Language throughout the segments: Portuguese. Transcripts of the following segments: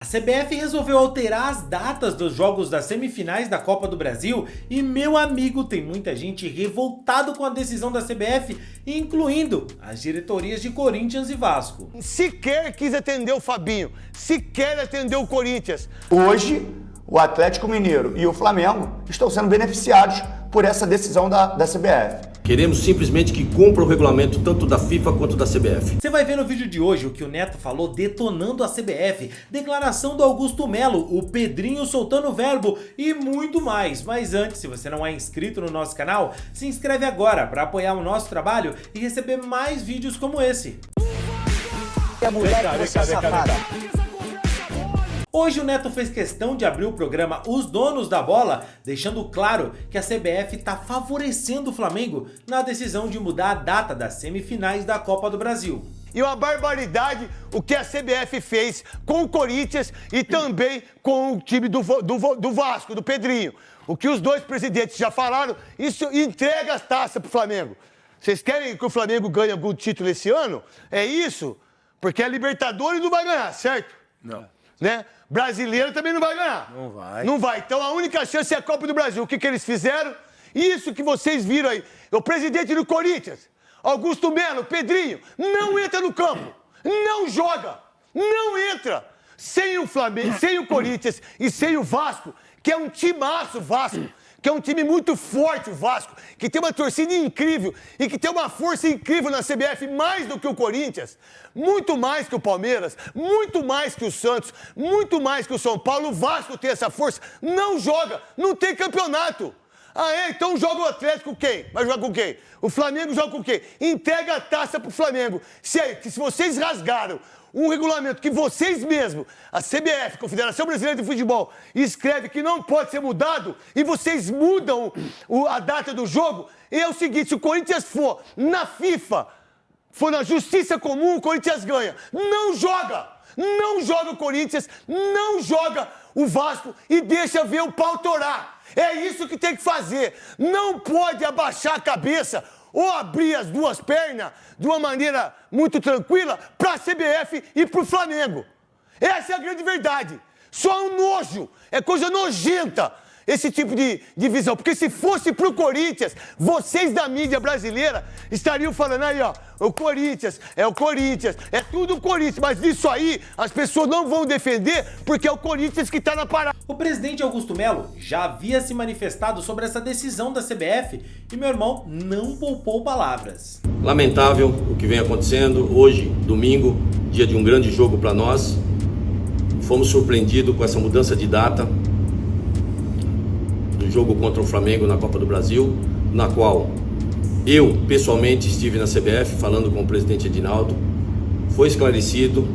A CBF resolveu alterar as datas dos jogos das semifinais da Copa do Brasil e, meu amigo, tem muita gente revoltado com a decisão da CBF, incluindo as diretorias de Corinthians e Vasco. Sequer quis atender o Fabinho, sequer atendeu o Corinthians. Hoje, o Atlético Mineiro e o Flamengo estão sendo beneficiados por essa decisão da CBF. Queremos simplesmente que cumpra o regulamento tanto da FIFA quanto da CBF. Você vai ver no vídeo de hoje o que o Neto falou detonando a CBF, declaração do Augusto Melo, o Pedrinho soltando o verbo e muito mais. Mas antes, se você não é inscrito no nosso canal, se inscreve agora para apoiar o nosso trabalho e receber mais vídeos como esse. Hoje o Neto fez questão de abrir o programa Os Donos da Bola, deixando claro que a CBF está favorecendo o Flamengo na decisão de mudar a data das semifinais da Copa do Brasil. E uma barbaridade o que a CBF fez com o Corinthians e também com o time do Vasco, do Pedrinho. O que os dois presidentes já falaram, isso entrega as taças pro Flamengo. Vocês querem que o Flamengo ganhe algum título esse ano? É isso? Porque a Libertadores não vai ganhar, certo? Não. Né? Brasileiro também não vai ganhar. Não vai. Não vai. Então a única chance é a Copa do Brasil. O que eles fizeram? Isso que vocês viram aí. O presidente do Corinthians, Augusto Melo, Pedrinho, não entra no campo. Não joga. Não entra. Sem o Flamengo, sem o Corinthians e sem o Vasco, que é um timaço Vasco, que é um time muito forte o Vasco, que tem uma torcida incrível e que tem uma força incrível na CBF, mais do que o Corinthians, muito mais que o Palmeiras, muito mais que o Santos, muito mais que o São Paulo. O Vasco tem essa força, não joga, não tem campeonato. Ah, é? Então joga o Atlético com quem? Vai jogar com quem? O Flamengo joga com quem? Entrega a taça pro Flamengo. Se vocês rasgaram um regulamento que vocês mesmos, a CBF, Confederação Brasileira de Futebol, escreve que não pode ser mudado e vocês mudam a data do jogo, é o seguinte: se o Corinthians for na FIFA, for na Justiça Comum, o Corinthians ganha. Não joga! Não joga o Corinthians, não joga o Vasco e deixa ver o pau torar. É isso que tem que fazer. Não pode abaixar a cabeça ou abrir as duas pernas de uma maneira muito tranquila para a CBF e para o Flamengo. Essa é a grande verdade. Só um nojo, é coisa nojenta esse tipo de visão. Porque se fosse para o Corinthians, vocês da mídia brasileira estariam falando aí, ó, o Corinthians, é tudo o Corinthians. Mas isso aí as pessoas não vão defender porque é o Corinthians que está na parada. O presidente Augusto Melo já havia se manifestado sobre essa decisão da CBF e meu irmão não poupou palavras. Lamentável o que vem acontecendo. Hoje, domingo, dia de um grande jogo para nós. Fomos surpreendidos com essa mudança de data do jogo contra o Flamengo na Copa do Brasil, na qual eu pessoalmente estive na CBF falando com o presidente Edinaldo. Foi esclarecido,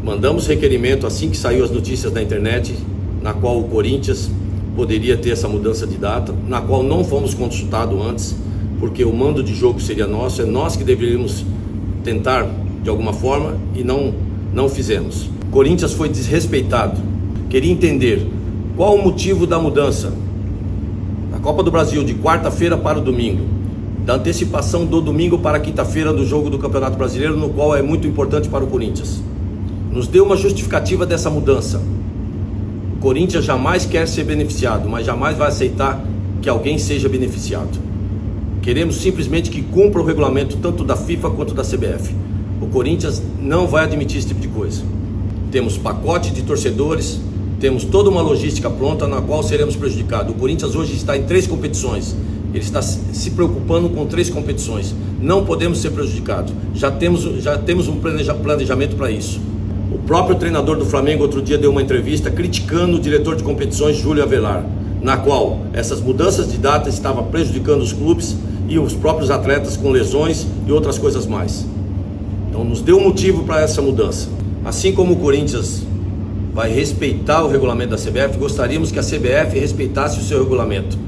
mandamos requerimento assim que saiu as notícias na internet, na qual o Corinthians poderia ter essa mudança de data, na qual não fomos consultados antes, porque o mando de jogo seria nosso, é nós que deveríamos tentar de alguma forma e não fizemos. O Corinthians foi desrespeitado. Queria entender qual o motivo da mudança da Copa do Brasil de quarta-feira para o domingo, da antecipação do domingo para a quinta-feira do jogo do Campeonato Brasileiro, no qual é muito importante para o Corinthians. Nos deu uma justificativa dessa mudança. O Corinthians jamais quer ser beneficiado, mas jamais vai aceitar que alguém seja beneficiado. Queremos simplesmente que cumpra o regulamento tanto da FIFA quanto da CBF. O Corinthians não vai admitir esse tipo de coisa. Temos pacote de torcedores, temos toda uma logística pronta na qual seremos prejudicados. O Corinthians hoje está em 3 competições. Ele está se preocupando com 3 competições. Não podemos ser prejudicados. Já temos um planejamento para isso. O próprio treinador do Flamengo outro dia deu uma entrevista criticando o diretor de competições, Júlio Avelar, na qual essas mudanças de data estavam prejudicando os clubes e os próprios atletas com lesões e outras coisas mais. Então nos deu um motivo para essa mudança. Assim como o Corinthians vai respeitar o regulamento da CBF, gostaríamos que a CBF respeitasse o seu regulamento.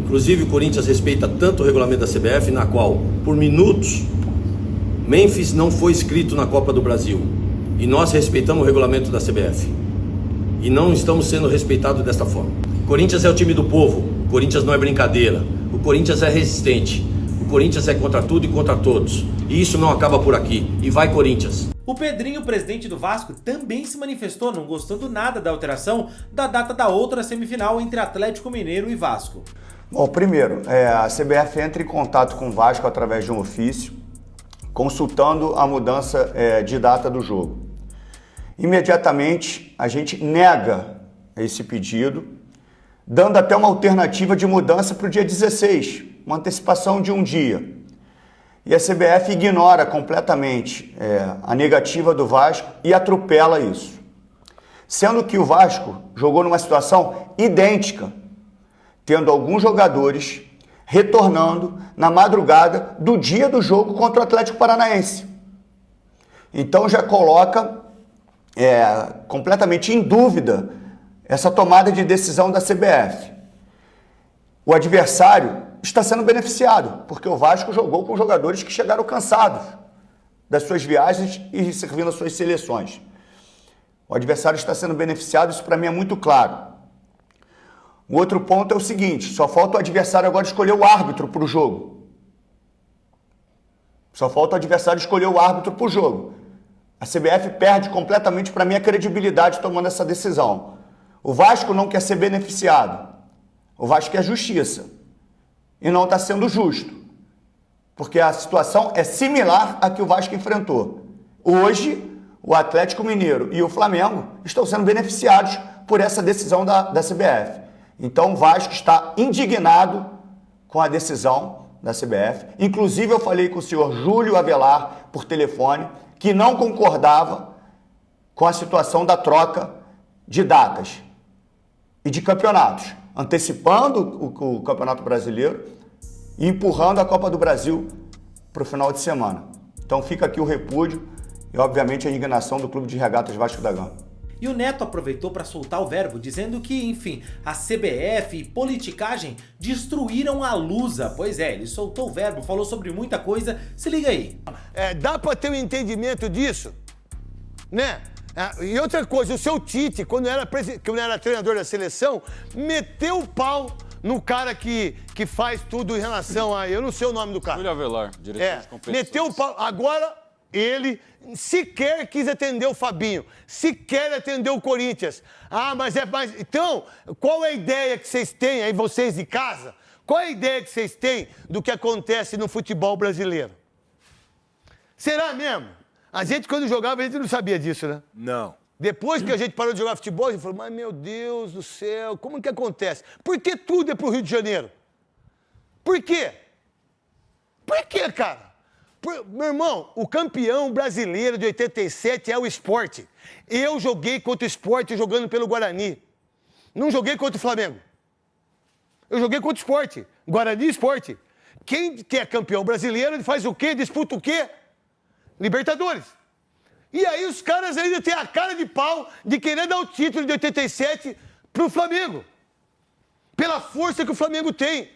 Inclusive o Corinthians respeita tanto o regulamento da CBF, na qual, por minutos, Memphis não foi inscrito na Copa do Brasil. E nós respeitamos o regulamento da CBF. E não estamos sendo respeitados desta forma. O Corinthians é o time do povo, o Corinthians não é brincadeira, o Corinthians é resistente, o Corinthians é contra tudo e contra todos. E isso não acaba por aqui. E vai Corinthians! O Pedrinho, presidente do Vasco, também se manifestou não gostando nada da alteração da data da outra semifinal entre Atlético Mineiro e Vasco. Bom, primeiro, a CBF entra em contato com o Vasco através de um ofício, consultando a mudança de data do jogo. Imediatamente, a gente nega esse pedido, dando até uma alternativa de mudança para o dia 16, uma antecipação de um dia. E a CBF ignora completamente a negativa do Vasco e atropela isso. Sendo que o Vasco jogou numa situação idêntica, tendo alguns jogadores retornando na madrugada do dia do jogo contra o Atlético Paranaense. Então já coloca completamente em dúvida essa tomada de decisão da CBF. O adversário está sendo beneficiado, porque o Vasco jogou com jogadores que chegaram cansados das suas viagens e servindo as suas seleções. O adversário está sendo beneficiado, isso para mim é muito claro. O outro ponto é o seguinte, só falta o adversário agora escolher o árbitro para o jogo. Só falta o adversário escolher o árbitro para o jogo. A CBF perde completamente, para mim, a credibilidade tomando essa decisão. O Vasco não quer ser beneficiado. O Vasco quer justiça. E não está sendo justo. Porque a situação é similar à que o Vasco enfrentou. Hoje, o Atlético Mineiro e o Flamengo estão sendo beneficiados por essa decisão da CBF. Então, o Vasco está indignado com a decisão da CBF. Inclusive, eu falei com o senhor Júlio Avelar por telefone, que não concordava com a situação da troca de datas e de campeonatos, antecipando o Campeonato Brasileiro e empurrando a Copa do Brasil para o final de semana. Então fica aqui o repúdio e, obviamente, a indignação do Clube de Regatas Vasco da Gama. E o Neto aproveitou para soltar o verbo, dizendo que, enfim, a CBF e politicagem destruíram a Lusa. Pois é, ele soltou o verbo, falou sobre muita coisa, se liga aí. Dá para ter um entendimento disso, né? E outra coisa, o seu Tite, quando era treinador da seleção, meteu o pau no cara que faz tudo em relação a... Eu não sei o nome do cara. Júlio Avelar, diretor de competições. Meteu o pau. Agora, ele sequer quis atender o Fabinho, sequer atendeu o Corinthians. Então, qual é a ideia que vocês têm aí, vocês de casa? Qual é a ideia que vocês têm do que acontece no futebol brasileiro? Será mesmo? A gente, quando jogava, a gente não sabia disso, né? Não. Depois que a gente parou de jogar futebol, a gente falou, mas meu Deus do céu, como que acontece? Por que tudo é pro Rio de Janeiro? Por quê? Por quê, cara? Meu irmão, o campeão brasileiro de 87 é o Sport. Eu joguei contra o Sport jogando pelo Guarani. Não joguei contra o Flamengo. Eu joguei contra o Sport. Guarani e Sport. Quem é campeão brasileiro, ele faz o quê? Disputa o quê? Libertadores. E aí os caras ainda têm a cara de pau de querer dar o título de 87 pro Flamengo. Pela força que o Flamengo tem.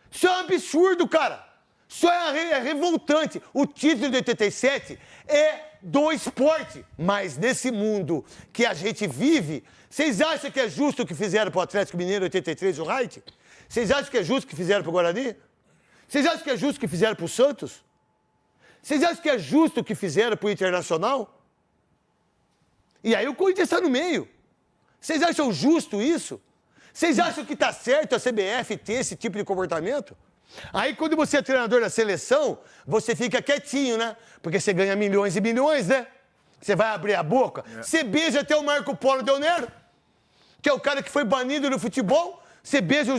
Isso é um absurdo, cara. Isso é revoltante. O título de 87 é do esporte. Mas nesse mundo que a gente vive, vocês acham que é justo o que fizeram pro Atlético Mineiro 83 o Wright? Vocês acham que é justo o que fizeram pro Guarani? Vocês acham que é justo o que fizeram pro Santos? Vocês acham que é justo o que fizeram pro Internacional? E aí o Corinthians está no meio. Vocês acham justo isso? Vocês acham que tá certo a CBF ter esse tipo de comportamento? Aí, quando você é treinador da seleção, você fica quietinho, né? Porque você ganha milhões e milhões, né? Você vai abrir a boca. Você beija até o Marco Polo Del Nero, que é o cara que foi banido do futebol. Você beija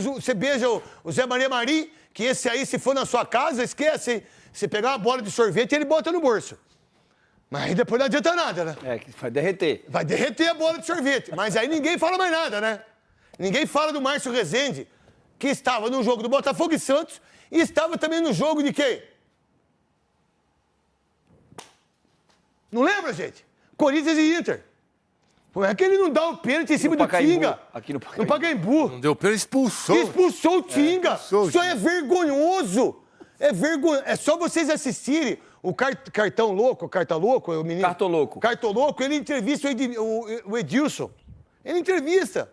o Zé Maria Marim, que esse aí, se for na sua casa, esquece. Você pegar uma bola de sorvete e ele bota no bolso. Mas aí depois não adianta nada, né? Que vai derreter. Vai derreter a bola de sorvete. Mas aí ninguém fala mais nada, né? Ninguém fala do Márcio Rezende, que estava no jogo do Botafogo e Santos e estava também no jogo de quem? Não lembra, gente? Corinthians e Inter. Como é que ele não dá um pênalti em cima do Tinga? Aqui no Pacaembu. Não deu pênalti, expulsou. Expulsou o Tinga. Isso é vergonhoso. É vergonhoso. É só vocês assistirem o Cartão Louco, Carta Louco, o menino... Cartoloco. Cartoloco, ele entrevista o Edilson. Ele entrevista.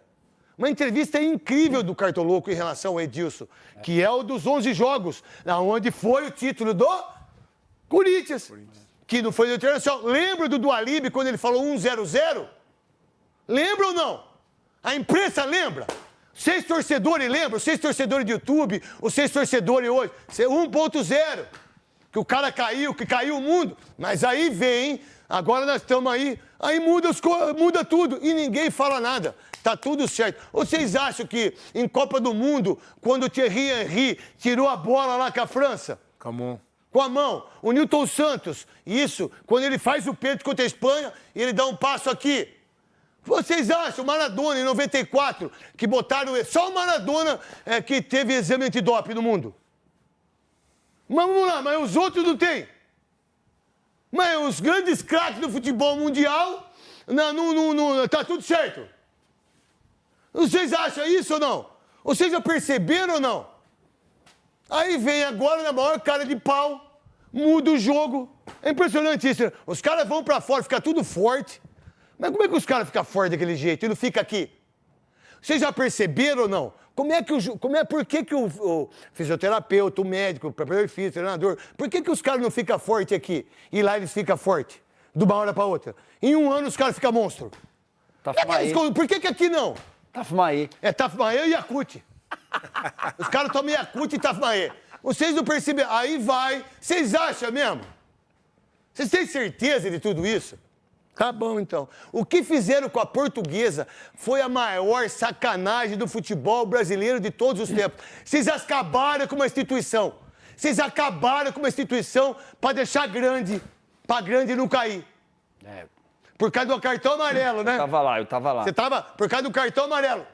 Uma entrevista incrível do Cartoloco em relação ao Edilson, que é o dos 11 jogos, onde foi o título do Corinthians. que não foi do Internacional. Lembra do Dualib quando ele falou 1-0-0? Lembra ou não? A imprensa lembra? Vocês torcedores lembram? Vocês torcedores de YouTube, vocês torcedores hoje, 1.0, que o cara caiu, que caiu o mundo. Mas aí vem, agora nós estamos aí muda tudo e ninguém fala nada. Tá tudo certo. Vocês acham que em Copa do Mundo, quando o Thierry Henry tirou a bola lá com a França? Com a mão. O Nilton Santos, isso, quando ele faz o peito contra a Espanha, ele dá um passo aqui. Vocês acham, Maradona em 94, que botaram... Só o Maradona que teve exame antidoping no mundo. Mas vamos lá, mas os outros não tem. Mas os grandes craques do futebol mundial, tá tudo certo. Vocês acham isso ou não? Vocês já perceberam ou não? Aí vem agora na maior cara de pau, muda o jogo. É impressionante isso. Os caras vão pra fora, fica tudo forte. Mas como é que os caras ficam fortes daquele jeito e não fica aqui? Vocês já perceberam ou não? Por que o fisioterapeuta, o médico, o preparador físico, o treinador, por que os caras não ficam fortes aqui e lá eles ficam fortes? De uma hora pra outra. Em um ano os caras ficam monstro. Por que aqui não? Tafmaê. É Tafmaê e Yakut. Os caras tomam Yakut e Tafmaê. Vocês não perceberam? Aí vai. Vocês acham mesmo? Vocês têm certeza de tudo isso? Tá bom, então. O que fizeram com a Portuguesa foi a maior sacanagem do futebol brasileiro de todos os tempos. Vocês acabaram com uma instituição. Vocês acabaram com uma instituição para deixar grande, para grande não cair. Por causa do cartão amarelo, né? Eu tava lá. Você tava? Por causa do cartão amarelo.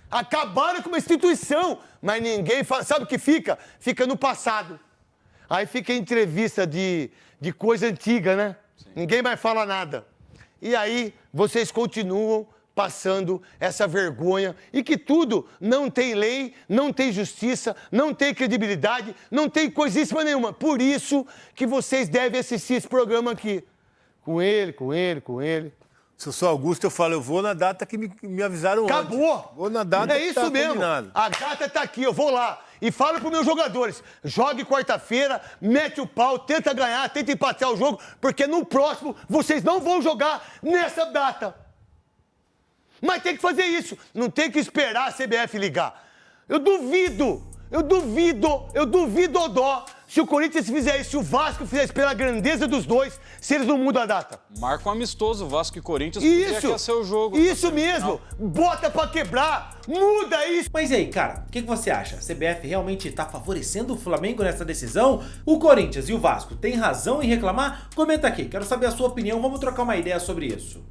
Acabaram com uma instituição, mas ninguém fala. Sabe o que fica? Fica no passado. Aí fica entrevista de coisa antiga, né? Sim. Ninguém mais fala nada. E aí vocês continuam passando essa vergonha e que tudo não tem lei, não tem justiça, não tem credibilidade, não tem coisíssima nenhuma. Por isso que vocês devem assistir esse programa aqui. Com ele. Se eu sou Augusto, eu falo, eu vou na data que me avisaram antes. Acabou! Vou na data é que isso tá mesmo. combinado. A data tá aqui, eu vou lá. E falo pros meus jogadores, jogue quarta-feira, mete o pau, tenta ganhar, tenta empatar o jogo, porque no próximo vocês não vão jogar nessa data. Mas tem que fazer isso, não tem que esperar a CBF ligar. Eu duvido o dó. Se o Corinthians fizer isso, se o Vasco fizer isso pela grandeza dos dois, se eles não mudam a data. Marca um amistoso, Vasco e Corinthians, podia aquecer o jogo. Isso mesmo, bota pra quebrar, muda isso. Mas e aí, cara, o que você acha? A CBF realmente tá favorecendo o Flamengo nessa decisão? O Corinthians e o Vasco têm razão em reclamar? Comenta aqui, quero saber a sua opinião, vamos trocar uma ideia sobre isso.